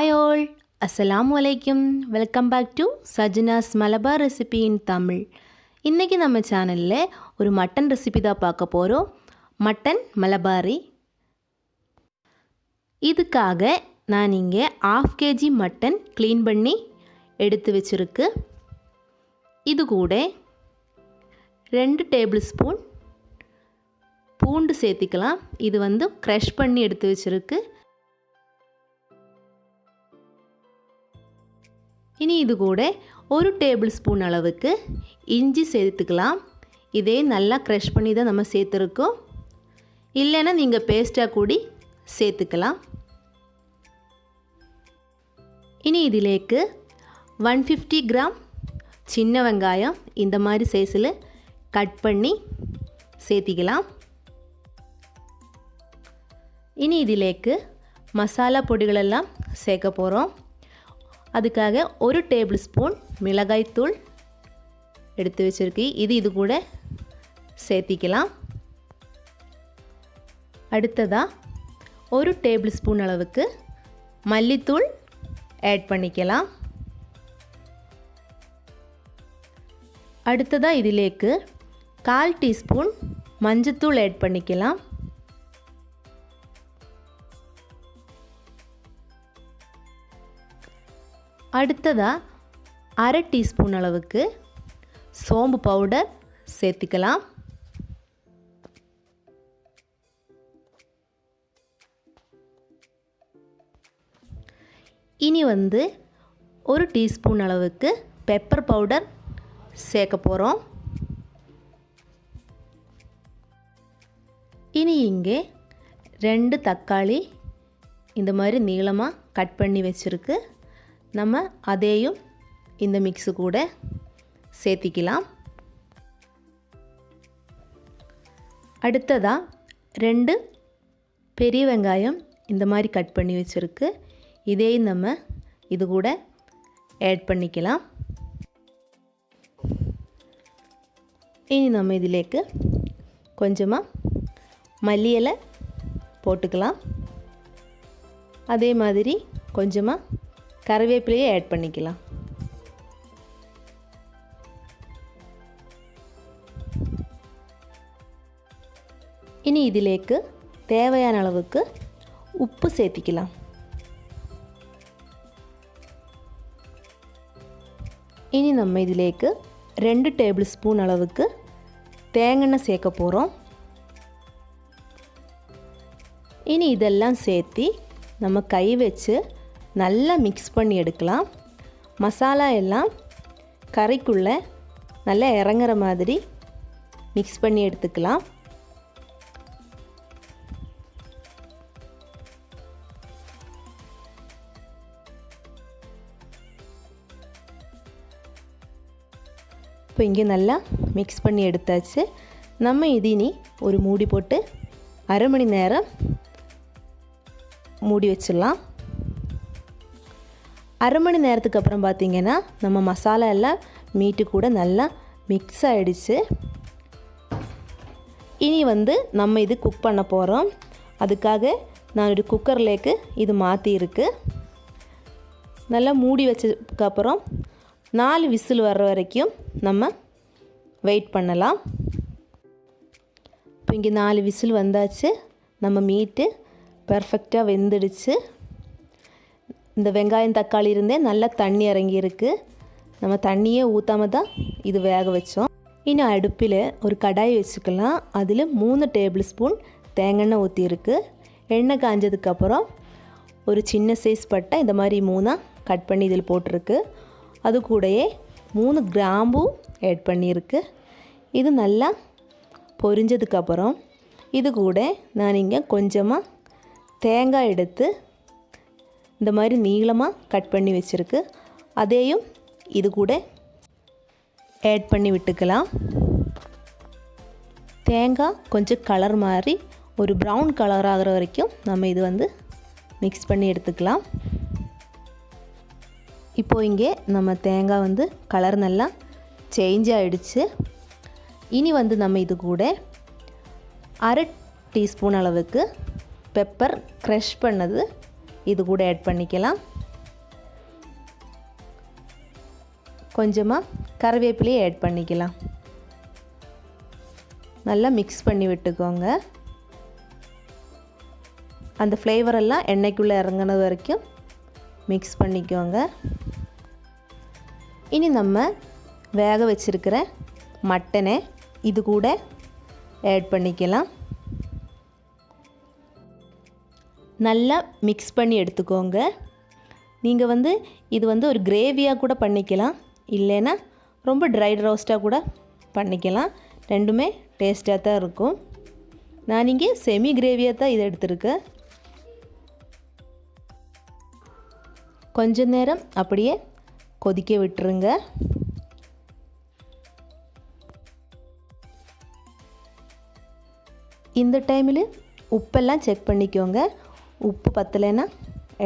Hi all, Assalamu alaikum. Welcome back to Sajna's Malabar recipe in Tamil. இன்னைக்கு நம்ம சேனல்ல ஒரு மட்டன் ரெசிபி தான் பார்க்க போறோம். மட்டன் மலபாரி. இதுக்காக நான் இங்க 1/2 kg மட்டன் க்ளீன் பண்ணி எடுத்து வச்சிருக்கு. இது கூட 2 டேபிள் ஸ்பூன் பூண்டு சேர்த்துக்கலாம். இது வந்து க்ரஷ் பண்ணி எடுத்து வச்சிருக்கு. இனி இது கூட 1 டேபிள் ஸ்பூன் அளவுக்கு இஞ்சி சேர்த்துக்கலாம். இதே நல்லா க்ரஷ் பண்ணி தான் நம்ம சேர்த்துருக்கோம். இல்லைன்னா நீங்கள் பேஸ்ட்டாக கூடி சேர்த்துக்கலாம். இனி இதிலேக்கு 150 கிராம் சின்ன வெங்காயம் இந்த மாதிரி சைஸில் கட் பண்ணி சேர்த்திக்கலாம். இனி இதிலேக்கு மசாலா பொடிகளெல்லாம் சேர்க்க போகிறோம். அதுக்காக 1 டேபிள் ஸ்பூன் மிளகாய் தூள் எடுத்து வச்சிருக்கு. இது கூட சேர்த்திக்கலாம். அடுத்ததாக 1 டேபிள் ஸ்பூன் அளவுக்கு மல்லித்தூள் ஆட் பண்ணிக்கலாம். அடுத்ததாக இதிலேக்கு 1/4 டீஸ்பூன் மஞ்சத்தூள் ஆட் பண்ணிக்கலாம். அடுத்ததாக 1/2 டீஸ்பூன் அளவுக்கு சோம்பு பவுடர் சேர்த்துக்கலாம். இனி வந்து 1 டீஸ்பூன் அளவுக்கு பெப்பர் பவுடர் சேர்க்க போகிறோம். இனி இங்கே 2 தக்காளி இந்த மாதிரி நீளமாக கட் பண்ணி வச்சுருக்கு. நம்ம அதையும் இந்த மிக்ஸு கூட சேர்த்திக்கலாம். அடுத்ததாக 2 பெரிய வெங்காயம் இந்த மாதிரி கட் பண்ணி வச்சுருக்கு. இதையும் நம்ம இது கூட ஆட் பண்ணிக்கலாம். இனி நம்ம இதிலேக்கு கொஞ்சமாக மல்லி இலை போட்டுக்கலாம். அதே மாதிரி கொஞ்சமாக கறிவேப்பிலையை ஆட் பண்ணிக்கலாம். இனி இதிலேக்கு தேவையான அளவுக்கு உப்பு சேர்த்திக்கலாம். இனி நம்ம இதிலேக்கு 2 டேபிள் ஸ்பூன் அளவுக்கு தேங்காய் சேர்க்க போகிறோம். இனி இதெல்லாம் சேர்த்தி நம்ம கை வச்சு நல்லா மிக்ஸ் பண்ணி எடுக்கலாம். மசாலா எல்லாம் கறிக்குள்ளே நல்லா இறங்குற மாதிரி மிக்ஸ் பண்ணி எடுத்துக்கலாம். இப்போ இங்கே நல்லா மிக்ஸ் பண்ணி எடுத்தாச்சு. நம்ம இனி ஒரு மூடி போட்டு 1/2 மணி நேரம் மூடி வச்சிடலாம். 1/2 மணி நேரத்துக்கு அப்புறம் பார்த்திங்கன்னா நம்ம மசாலா எல்லாம் மீட்டு கூட நல்லா மிக்ஸ் ஆகிடுச்சு. இனி வந்து நம்ம இது குக் பண்ண போகிறோம். அதுக்காக நான் ஒரு குக்கர்லேக்கு இது மாற்றிருக்கு. நல்லா மூடி வச்சதுக்கப்புறம் 4 விசில் வர்ற வரைக்கும் நம்ம வெயிட் பண்ணலாம். இப்போ இங்கே 4 விசில் வந்தாச்சு. நம்ம மீட்டு பர்ஃபெக்டாக வெந்துடுச்சு. இந்த வெங்காயம் தக்காளி இருந்தே நல்லா தண்ணி இறங்கியிருக்கு. நம்ம தண்ணியே ஊற்றாம தான் இது வேக வச்சோம். இன்னும் அடுப்பில் ஒரு கடாய் வச்சுக்கலாம். அதில் 3 டேபிள் ஸ்பூன் தேங்காய் ஊற்றிருக்கு. எண்ணெய் காஞ்சதுக்கப்புறம் ஒரு சின்ன சைஸ் பட்டை இந்த மாதிரி 3 கட் பண்ணி இதில் போட்டிருக்கு. அது கூடயே 3 கிராம்பு ஆட் பண்ணியிருக்கு. இது நல்லா பொரிஞ்சதுக்கப்புறம் இது கூட நான் இங்கே கொஞ்சமாக தேங்காய் எடுத்து இந்த மாதிரி நீளமாக கட் பண்ணி வச்சுருக்கு. அதையும் இது கூட ஆட் பண்ணி விட்டுக்கலாம். தேங்காய் கொஞ்சம் கலர் மாதிரி ஒரு ப்ரௌன் கலர் ஆகிற வரைக்கும் நம்ம இது வந்து மிக்ஸ் பண்ணி எடுத்துக்கலாம். இப்போது இங்கே நம்ம தேங்காய் வந்து கலர் நல்லா சேஞ்ச் ஆகிடுச்சு. இனி வந்து நம்ம இது கூட 1/2 டீஸ்பூன் அளவுக்கு பெப்பர் க்ரஷ் பண்ணது இது கூட ஆட் பண்ணிக்கலாம். கொஞ்சமாக கறிவேப்பிலையை ஆட் பண்ணிக்கலாம். நல்லா மிக்ஸ் பண்ணி விட்டுக்கோங்க. அந்த ஃப்ளேவரெல்லாம் எண்ணெய்க்குள்ளே இறங்குனது வரைக்கும் மிக்ஸ் பண்ணிக்கோங்க. இனி நம்ம வேக வச்சுருக்கிற மட்டனை இது கூட ஆட் பண்ணிக்கலாம். நல்லா மிக்ஸ் பண்ணி எடுத்துக்கோங்க. நீங்கள் இது ஒரு கிரேவியாக கூட பண்ணிக்கலாம், இல்லைன்னா ரொம்ப ட்ரை ரோஸ்ட்டாக கூட பண்ணிக்கலாம். ரெண்டுமே டேஸ்ட்டாக தான் இருக்கும். நான் இங்கே செமி கிரேவியாக தான் இதை எடுத்துருக்கேன். கொஞ்ச நேரம் அப்படியே கொதிக்க விட்டுருங்க. இந்த டைமில் உப்பெல்லாம் செக் பண்ணிக்கோங்க. உப்பு பத்தலைன்னா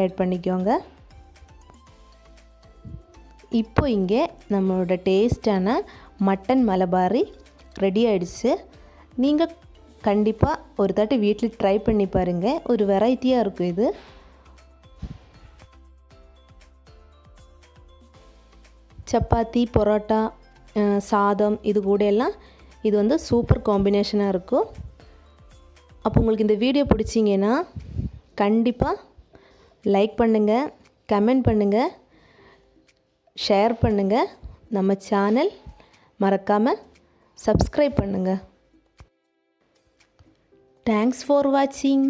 ஆட் பண்ணிக்கோங்க. இப்போ இங்கே நம்மளோட டேஸ்டான மட்டன் மலபாரி ரெடி ஆகிடுச்சு. நீங்கள் கண்டிப்பாக ஒரு தாட்டி வீட்டில் ட்ரை பண்ணி பாருங்கள். ஒரு வெரைட்டியாக இருக்கும் இது. சப்பாத்தி, பரோட்டா, சாதம் இது கூட எல்லாம் இது சூப்பர் காம்பினேஷனாக இருக்கும். அப்போ உங்களுக்கு இந்த வீடியோ பிடிச்சிங்கன்னா கண்டிப்பாக லைக் பண்ணுங்கள், கமெண்ட் பண்ணுங்கள், ஷேர் பண்ணுங்கள். நம்ம சேனல் மறக்காமல் சப்ஸ்கிரைப் பண்ணுங்கள். தேங்க்ஸ் ஃபார் வாட்சிங்.